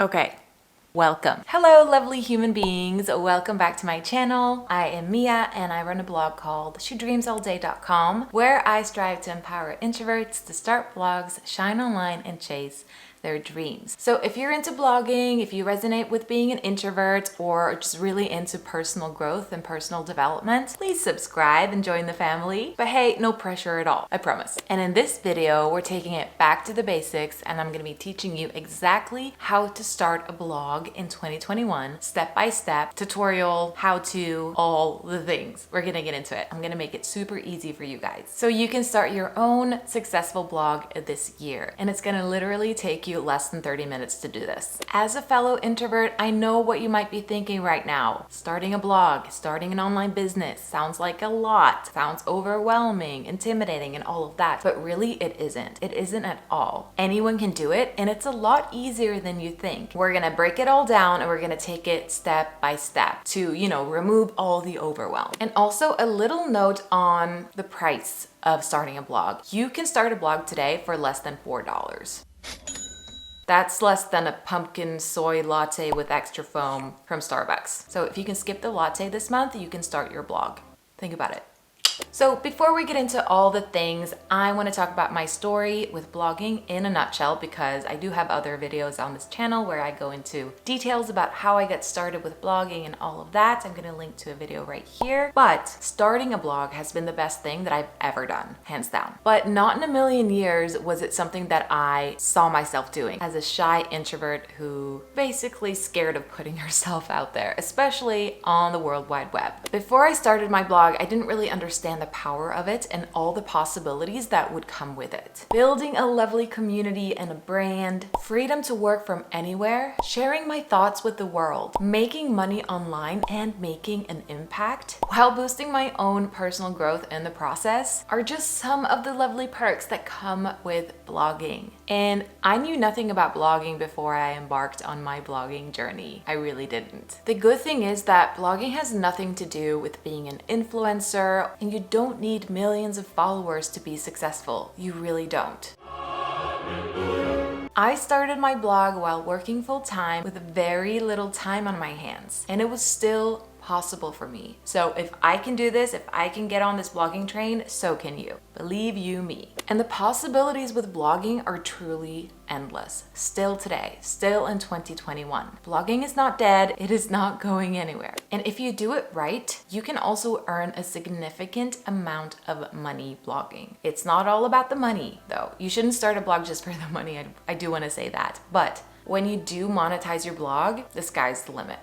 Okay, welcome. Hello, lovely human beings. Welcome back to my channel. I am Mia and I run a blog called shedreamsallday.com where I strive to empower introverts to start blogs, shine online, and chase their dreams. So if you're into blogging, if you resonate with being an introvert or just really into personal growth and personal development, please subscribe and join the family. But hey, no pressure at all, I promise. And in this video, we're taking it back to the basics and I'm gonna be teaching you exactly how to start a blog in 2021, step-by-step, tutorial, how to, all the things. We're gonna get into it. I'm gonna make it super easy for you guys. So you can start your own successful blog this year. And it's gonna literally take you less than 30 minutes to do this. As a fellow introvert, I know what you might be thinking right now. Starting a blog, starting an online business sounds like a lot, sounds overwhelming, intimidating, and all of that. But really, it isn't. It isn't at all. Anyone can do it, and it's a lot easier than you think. We're gonna break it all down and we're gonna take it step by step to, remove all the overwhelm. And also a little note on the price of starting a blog. You can start a blog today for less than $4. That's less than a pumpkin soy latte with extra foam from Starbucks. So if you can skip the latte this month, you can start your blog. Think about it. So before we get into all the things, I want to talk about my story with blogging in a nutshell because I do have other videos on this channel where I go into details about how I got started with blogging and all of that. I'm going to link to a video right here. But starting a blog has been the best thing that I've ever done, hands down. But not in a million years was it something that I saw myself doing as a shy introvert who basically scared of putting herself out there, especially on the World Wide Web. Before I started my blog, I didn't really understand the power of it and all the possibilities that would come with it. Building a lovely community and a brand, freedom to work from anywhere, sharing my thoughts with the world, making money online and making an impact while boosting my own personal growth in the process are just some of the lovely perks that come with blogging. And I knew nothing about blogging before I embarked on my blogging journey. I really didn't. The good thing is that blogging has nothing to do with being an influencer, and you don't need millions of followers to be successful. You really don't. I started my blog while working full-time with very little time on my hands, and it was still possible for me. So if I can do this, if I can get on this blogging train, so can you. Believe you me. And the possibilities with blogging are truly endless. Still today, still in 2021. Blogging is not dead. It is not going anywhere. And if you do it right, you can also earn a significant amount of money blogging. It's not all about the money though. You shouldn't start a blog just for the money. I do want to say that. But when you do monetize your blog, the sky's the limit.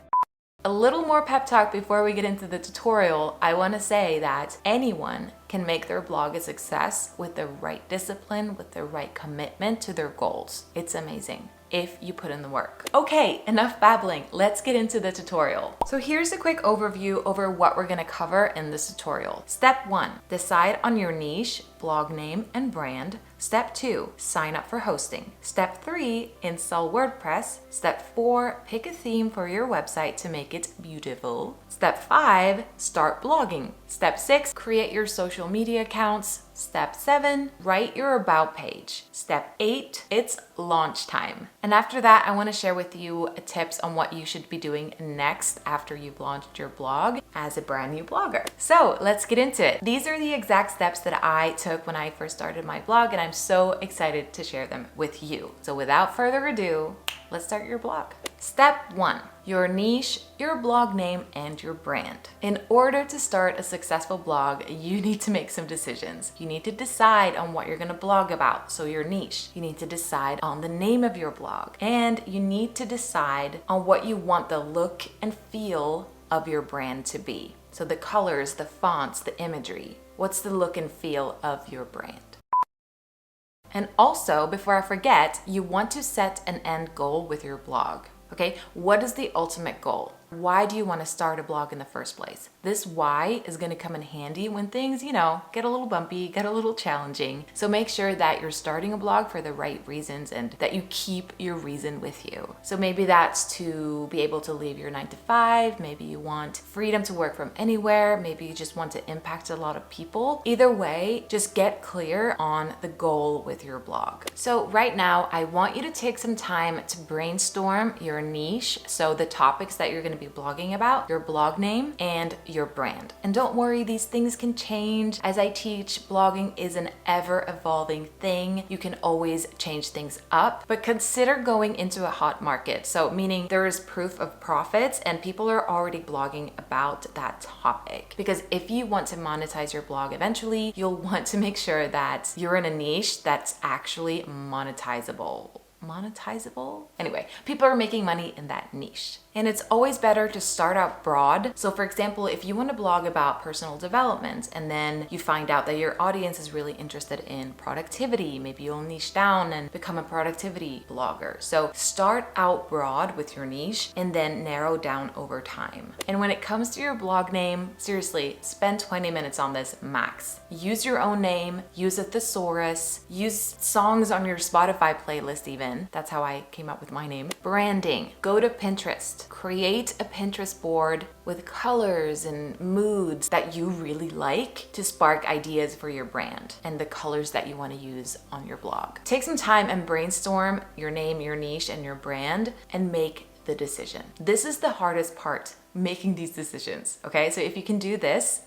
A little more pep talk before we get into the tutorial. I want to say that anyone can make their blog a success with the right discipline, with the right commitment to their goals. It's amazing if you put in the work. Okay, enough babbling. Let's get into the tutorial. So here's a quick overview over what we're going to cover in this tutorial. Step 1, decide on your niche, blog name, and brand. Step 2, sign up for hosting. Step 3, install WordPress. Step 4, pick a theme for your website to make it beautiful. Step 5, start blogging. Step 6, create your social media accounts. Step 7, write your about page. Step 8, it's launch time. And after that, I want to share with you tips on what you should be doing next after you've launched your blog as a brand new blogger. So let's get into it. These are the exact steps that I took when I first started my blog, and I'm so excited to share them with you. So without further ado, let's start your blog. Step 1, your niche, your blog name, and your brand. In order to start a successful blog, you need to make some decisions. You need to decide on what you're going to blog about, so your niche. You need to decide on the name of your blog, and you need to decide on what you want the look and feel of your brand to be. So the colors, the fonts, the imagery. What's the look and feel of your brand? And also, before I forget, you want to set an end goal with your blog. Okay, what is the ultimate goal? Why do you want to start a blog in the first place? This why is going to come in handy when things, get a little bumpy, get a little challenging. So make sure that you're starting a blog for the right reasons and that you keep your reason with you. So maybe that's to be able to leave your 9 to 5. Maybe you want freedom to work from anywhere. Maybe you just want to impact a lot of people. Either way, just get clear on the goal with your blog. So right now, I want you to take some time to brainstorm your niche. So the topics that you're going to be blogging about, your blog name, and your brand. And don't worry, these things can change. As I teach, blogging is an ever evolving thing. You can always change things up, but consider going into a hot market. So meaning there is proof of profits and people are already blogging about that topic. Because if you want to monetize your blog eventually, you'll want to make sure that you're in a niche that's actually monetizable. Anyway, people are making money in that niche. And it's always better to start out broad. So for example, if you want to blog about personal development and then you find out that your audience is really interested in productivity, maybe you'll niche down and become a productivity blogger. So start out broad with your niche and then narrow down over time. And when it comes to your blog name, seriously, spend 20 minutes on this max. Use your own name, use a thesaurus, use songs on your Spotify playlist even. That's how I came up with my name. Branding, go to Pinterest. Create a Pinterest board with colors and moods that you really like to spark ideas for your brand and the colors that you want to use on your blog. Take some time and brainstorm your name, your niche, and your brand and make the decision. This is the hardest part, making these decisions, okay? So if you can do this,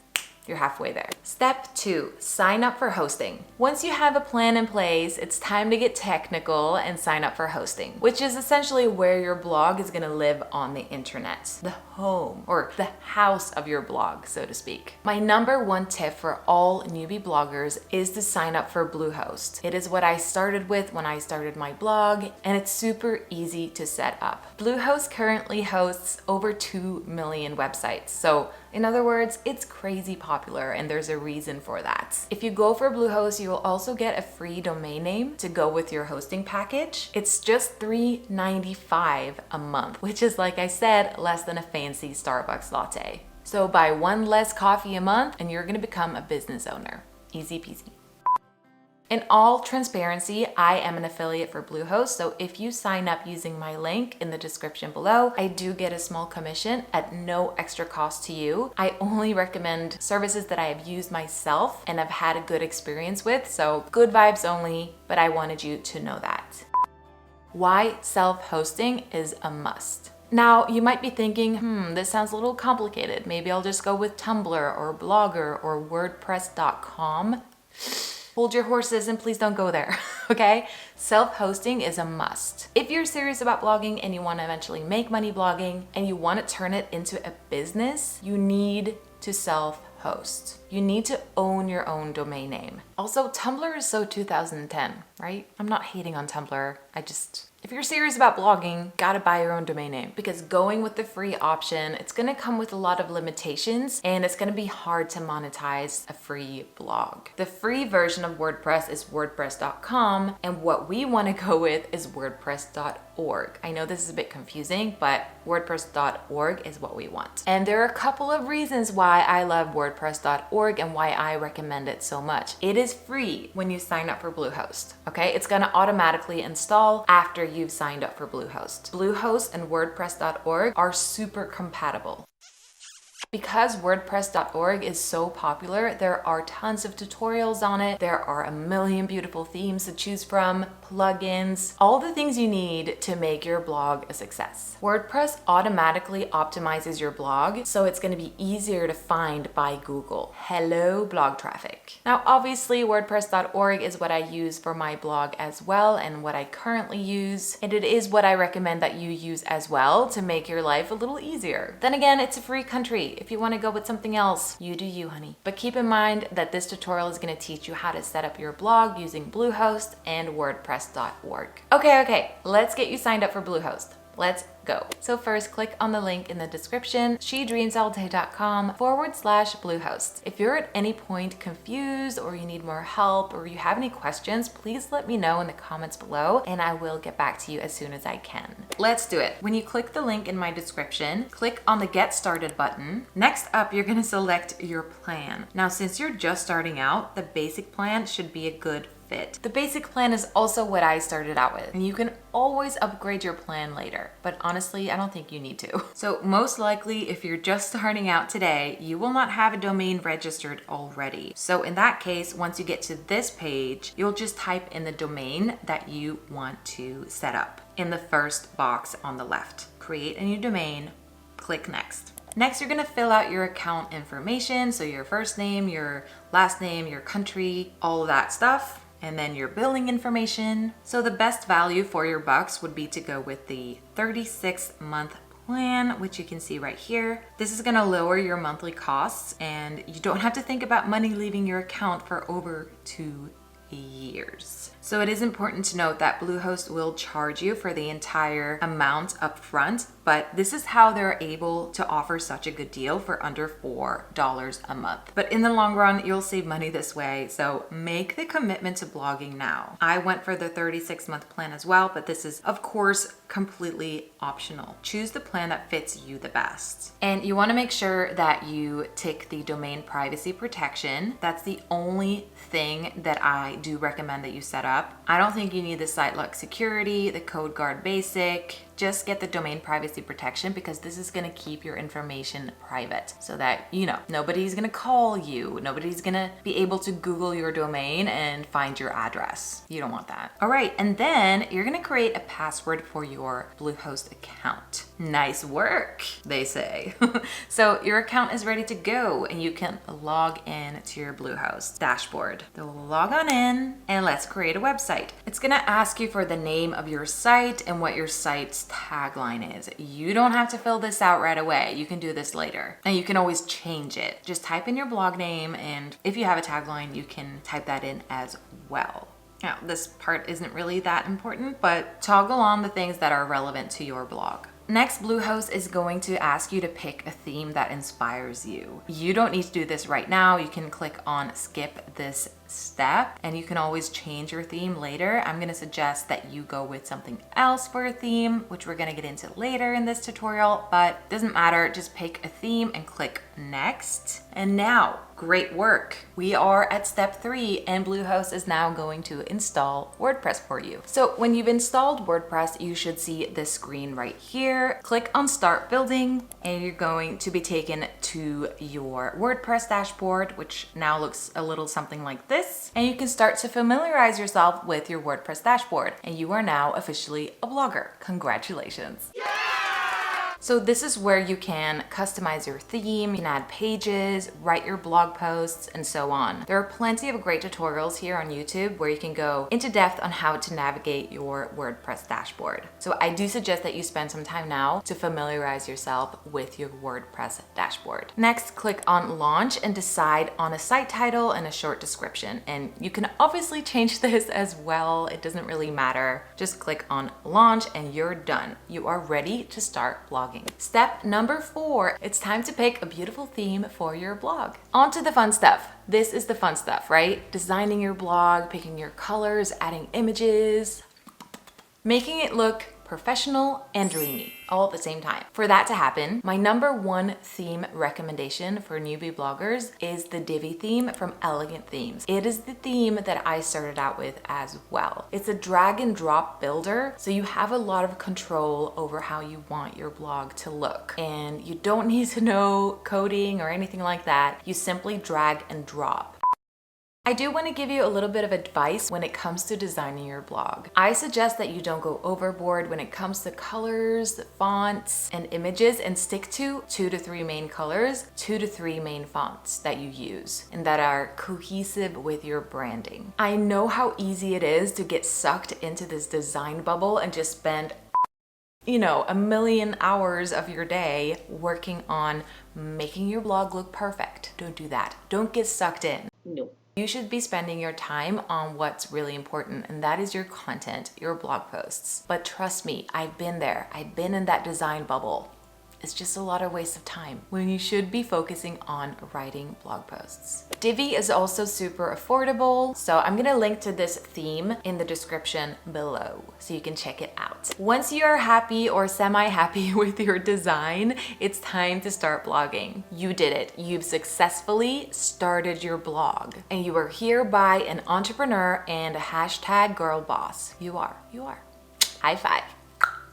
you're halfway there. Step 2, sign up for hosting. Once you have a plan in place, it's time to get technical and sign up for hosting, which is essentially where your blog is gonna live on the internet, the home or the house of your blog, so to speak. My number one tip for all newbie bloggers is to sign up for Bluehost. It is what I started with when I started my blog, and it's super easy to set up. Bluehost currently hosts over 2 million websites. So in other words, it's crazy popular and there's a reason for that. If you go for Bluehost, you will also get a free domain name to go with your hosting package. It's just $3.95 a month, which is, like I said, less than a fancy Starbucks latte. So buy one less coffee a month and you're gonna become a business owner. Easy peasy. In all transparency, I am an affiliate for Bluehost, so if you sign up using my link in the description below, I do get a small commission at no extra cost to you. I only recommend services that I have used myself and have had a good experience with, so good vibes only, but I wanted you to know that. Why self-hosting is a must. Now, you might be thinking, this sounds a little complicated. Maybe I'll just go with Tumblr or Blogger or WordPress.com. Hold your horses and please don't go there, okay? Self-hosting is a must. If you're serious about blogging and you want to eventually make money blogging and you want to turn it into a business, you need to self-host. You need to own your own domain name. Also, Tumblr is so 2010, right? I'm not hating on Tumblr. If you're serious about blogging, gotta buy your own domain name, because going with the free option, it's gonna come with a lot of limitations and it's gonna be hard to monetize a free blog. The free version of WordPress is wordpress.com, and what we wanna go with is wordpress.org. I know this is a bit confusing, but wordpress.org is what we want. And there are a couple of reasons why I love wordpress.org and why I recommend it so much. It is free when you sign up for Bluehost, okay? It's gonna automatically install after you've signed up for Bluehost. Bluehost and WordPress.org are super compatible. Because WordPress.org is so popular, there are tons of tutorials on it. There are a million beautiful themes to choose from, plugins, all the things you need to make your blog a success. WordPress automatically optimizes your blog, so it's going to be easier to find by Google. Hello, blog traffic. Now, obviously, WordPress.org is what I use for my blog as well and what I currently use, and it is what I recommend that you use as well to make your life a little easier. Then again, it's a free country. If you want to go with something else, you do you, honey. But keep in mind that this tutorial is going to teach you how to set up your blog using Bluehost and WordPress.org. Okay, let's get you signed up for Bluehost. Let's go. So first, click on the link in the description, shedreamsallday.com/Bluehost. If you're at any point confused or you need more help or you have any questions, please let me know in the comments below and I will get back to you as soon as I can. Let's do it. When you click the link in my description, click on the Get Started button. Next up, you're gonna select your plan. Now, since you're just starting out, the basic plan should be a good fit. The basic plan is also what I started out with, and you can always upgrade your plan later, but honestly, I don't think you need to. So most likely, if you're just starting out today, you will not have a domain registered already. So in that case, once you get to this page, you'll just type in the domain that you want to set up in the first box on the left. Create a new domain, click next. Next, you're gonna fill out your account information, so your first name, your last name, your country, all of that stuff, and then your billing information. So the best value for your bucks would be to go with the 36-month plan, which you can see right here. This is gonna lower your monthly costs, and you don't have to think about money leaving your account for over 2 years. So it is important to note that Bluehost will charge you for the entire amount up front, but this is how they're able to offer such a good deal for under $4 a month. But in the long run, you'll save money this way, so make the commitment to blogging now. I went for the 36-month plan as well, but this is, of course, completely optional. Choose the plan that fits you the best. And you wanna make sure that you tick the domain privacy protection. That's the only thing that I do recommend that you set up. I don't think you need the site lock security, the code guard basic. Just get the domain privacy protection because this is gonna keep your information private so that, you know, nobody's gonna call you, nobody's gonna be able to Google your domain and find your address. You don't want that. All right, and then you're gonna create a password for your Bluehost account. Nice work, they say. So your account is ready to go and you can log in to your Bluehost dashboard. So log on in and let's create a website. It's gonna ask you for the name of your site and what your site's tagline is. You don't have to fill this out right away. You can do this later. And you can always change it. Just type in your blog name, and if you have a tagline, you can type that in as well. Now, this part isn't really that important, but toggle on the things that are relevant to your blog. Next, Bluehost is going to ask you to pick a theme that inspires you. You don't need to do this right now. You can click on skip this step and you can always change your theme later. I'm gonna suggest that you go with something else for a theme, which we're gonna get into later in this tutorial, but doesn't matter. Just pick a theme and click next. And now, great work. We are at step 3 and Bluehost is now going to install WordPress for you. So when you've installed WordPress, you should see this screen right here. Click on Start Building and you're going to be taken to your WordPress dashboard, which now looks a little something like this. And you can start to familiarize yourself with your WordPress dashboard. And you are now officially a blogger. Congratulations. Yeah! So this is where you can customize your theme, you can add pages, write your blog posts, and so on. There are plenty of great tutorials here on YouTube where you can go into depth on how to navigate your WordPress dashboard. So I do suggest that you spend some time now to familiarize yourself with your WordPress dashboard. Next, click on Launch and decide on a site title and a short description. And you can obviously change this as well. It doesn't really matter. Just click on Launch and you're done. You are ready to start blogging. Step number 4, it's time to pick a beautiful theme for your blog. On to the fun stuff. This is the fun stuff, right? Designing your blog, picking your colors, adding images, making it look professional and dreamy all at the same time. For that to happen, my number 1 theme recommendation for newbie bloggers is the Divi theme from Elegant Themes. It is the theme that I started out with as well. It's a drag and drop builder, so you have a lot of control over how you want your blog to look. And you don't need to know coding or anything like that. You simply drag and drop. I do want to give you a little bit of advice when it comes to designing your blog. I suggest that you don't go overboard when it comes to colors, fonts, and images, and stick to 2 to 3 main colors, 2 to 3 main fonts that you use and that are cohesive with your branding. I know how easy it is to get sucked into this design bubble and just spend a million hours of your day working on making your blog look perfect. Don't do that. Don't get sucked in. No. You should be spending your time on what's really important, and that is your content, your blog posts. But trust me, I've been there. I've been in that design bubble. It's just a lot of waste of time when you should be focusing on writing blog posts. Divi is also super affordable, so I'm gonna link to this theme in the description below so you can check it out. Once you are happy or semi-happy with your design, it's time to start blogging. You did it. You've successfully started your blog, and you are hereby an entrepreneur and a hashtag girl boss. You are. High five.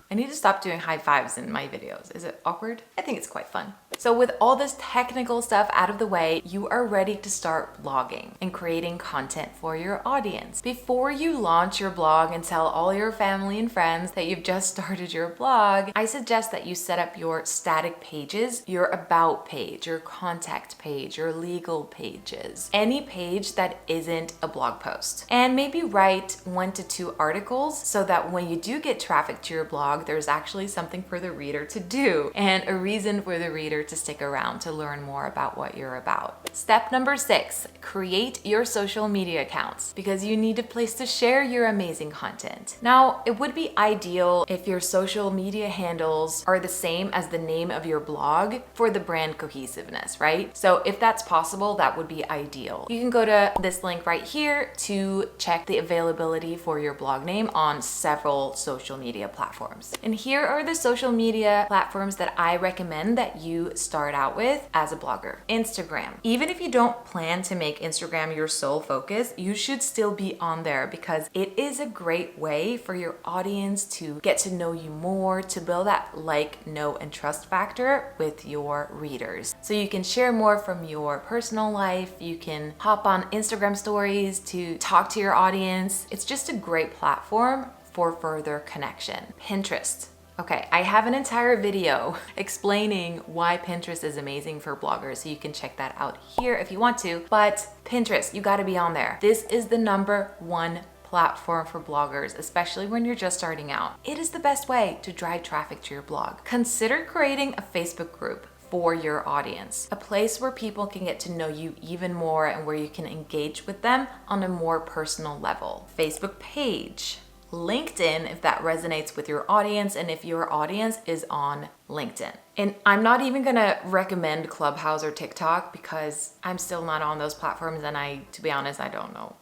I need to stop doing high fives in my videos. Is it awkward? I think it's quite fun. So with all this technical stuff out of the way, you are ready to start blogging and creating content for your audience. Before you launch your blog and tell all your family and friends that you've just started your blog, I suggest that you set up your static pages, your about page, your contact page, your legal pages, any page that isn't a blog post. And maybe write 1 to 2 articles so that when you do get traffic to your blog, there's actually something for the reader to do and a reason for the reader to stick around to learn more about what you're about. Step number 6, create your social media accounts because you need a place to share your amazing content. Now, it would be ideal if your social media handles are the same as the name of your blog for the brand cohesiveness, right? So if that's possible, that would be ideal. You can go to this link right here to check the availability for your blog name on several social media platforms. And here are the social media platforms that I recommend that you start out with as a blogger. Instagram. Even if you don't plan to make Instagram your sole focus, you should still be on there because it is a great way for your audience to get to know you more, to build that like, know, and trust factor with your readers. So you can share more from your personal life. You can hop on Instagram stories to talk to your audience. It's just a great platform for further connection. Pinterest. Okay, I have an entire video explaining why Pinterest is amazing for bloggers, so you can check that out here if you want to, but Pinterest, you gotta be on there. This is the #1 platform for bloggers, especially when you're just starting out. It is the best way to drive traffic to your blog. Consider creating a Facebook group for your audience, a place where people can get to know you even more and where you can engage with them on a more personal level. Facebook page. LinkedIn, if that resonates with your audience and if your audience is on LinkedIn. And I'm not even gonna recommend Clubhouse or TikTok because I'm still not on those platforms and to be honest, I don't know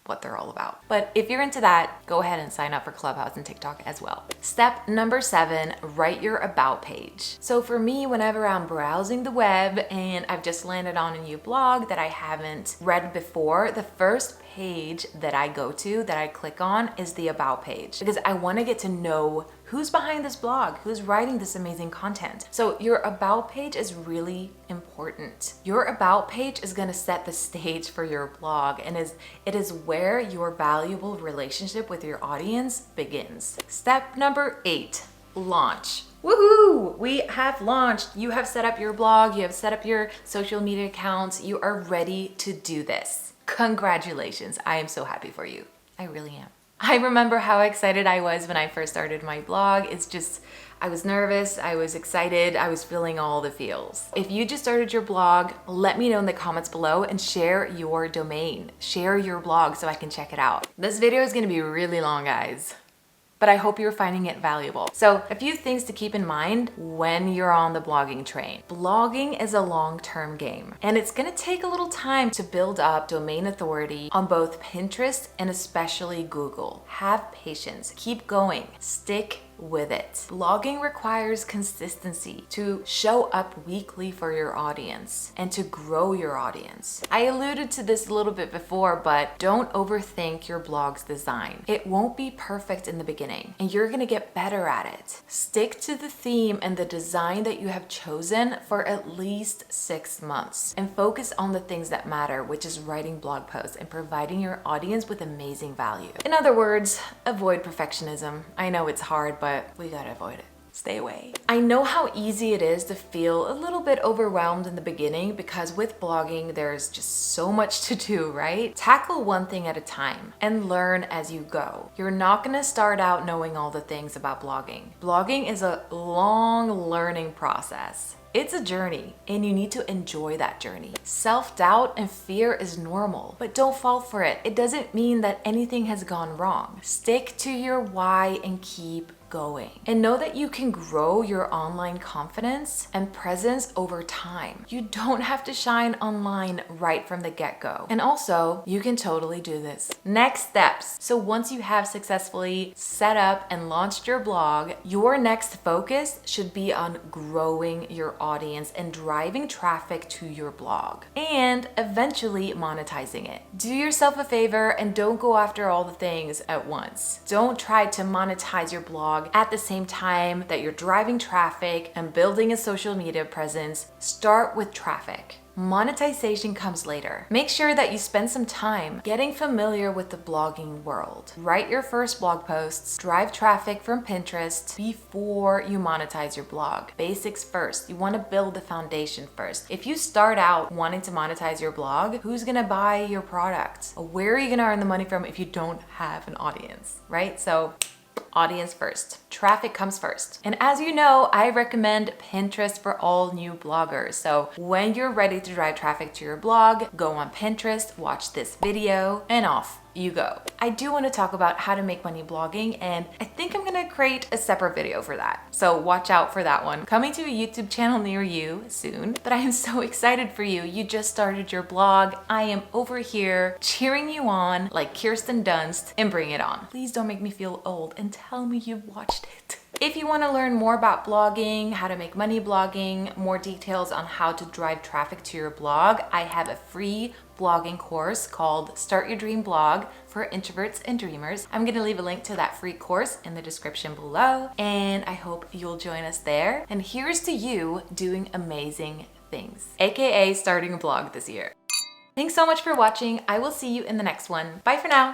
what they're all about. But if you're into that, go ahead and sign up for Clubhouse and TikTok as well. Step number 7, write your about page. So for me, whenever I'm browsing the web and I've just landed on a new blog that I haven't read before, the first page that I go to, that I click on, is the about page because I want to get to know who's behind this blog, who's writing this amazing content. So your about page is really important. Your about page is going to set the stage for your blog and it is where your valuable relationship with your audience begins. Step number 8, launch. Woohoo! We have launched. You have set up your blog, you have set up your social media accounts, you are ready to do this. Congratulations. I am so happy for you. I really am. I remember how excited I was when I first started my blog. It's just, I was nervous, I was excited, I was feeling all the feels. If you just started your blog, let me know in the comments below and share your domain. Share your blog so I can check it out. This video is gonna be really long, guys, but I hope you're finding it valuable. So a few things to keep in mind when you're on the blogging train. Blogging is a long-term game, and it's gonna take a little time to build up domain authority on both Pinterest and especially Google. Have patience, keep going, stick with it. Blogging requires consistency to show up weekly for your audience and to grow your audience. I alluded to this a little bit before, but don't overthink your blog's design. It won't be perfect in the beginning, and you're gonna get better at it. Stick to the theme and the design that you have chosen for at least 6 months and focus on the things that matter, which is writing blog posts and providing your audience with amazing value. In other words, avoid perfectionism. I know it's hard, but we gotta avoid it. Stay away. I know how easy it is to feel a little bit overwhelmed in the beginning because with blogging, there's just so much to do, right? Tackle one thing at a time and learn as you go. You're not gonna start out knowing all the things about blogging. Blogging is a long learning process. It's a journey and you need to enjoy that journey. Self-doubt and fear is normal, but don't fall for it. It doesn't mean that anything has gone wrong. Stick to your why and keep going. And know that you can grow your online confidence and presence over time. You don't have to shine online right from the get-go. And also, you can totally do this. Next steps. So once you have successfully set up and launched your blog, your next focus should be on growing your audience and driving traffic to your blog and eventually monetizing it. Do yourself a favor and don't go after all the things at once. Don't try to monetize your blog at the same time that you're driving traffic and building a social media presence. Start with traffic. Monetization comes later. Make sure that you spend some time getting familiar with the blogging world. Write your first blog posts, drive traffic from Pinterest before you monetize your blog. Basics first. You want to build the foundation first. If you start out wanting to monetize your blog, who's gonna buy your product? Where are you gonna earn the money from if you don't have an audience, right? So audience first. Traffic comes first. And as you know, I recommend Pinterest for all new bloggers. So when you're ready to drive traffic to your blog, go on Pinterest, watch this video, and off you go. I do want to talk about how to make money blogging, and I think I'm gonna create a separate video for that. So watch out for that one. Coming to a YouTube channel near you soon. But I am so excited for you. You just started your blog. I am over here cheering you on like Kirsten Dunst, and bring it on. Please don't make me feel old and tell me you've watched it. If you want to learn more about blogging, how to make money blogging, more details on how to drive traffic to your blog, I have a free blogging course called Start Your Dream Blog for Introverts and Dreamers. I'm going to leave a link to that free course in the description below, and I hope you'll join us there. And here's to you doing amazing things, aka starting a blog this year. Thanks so much for watching. I will see you in the next one. Bye for now.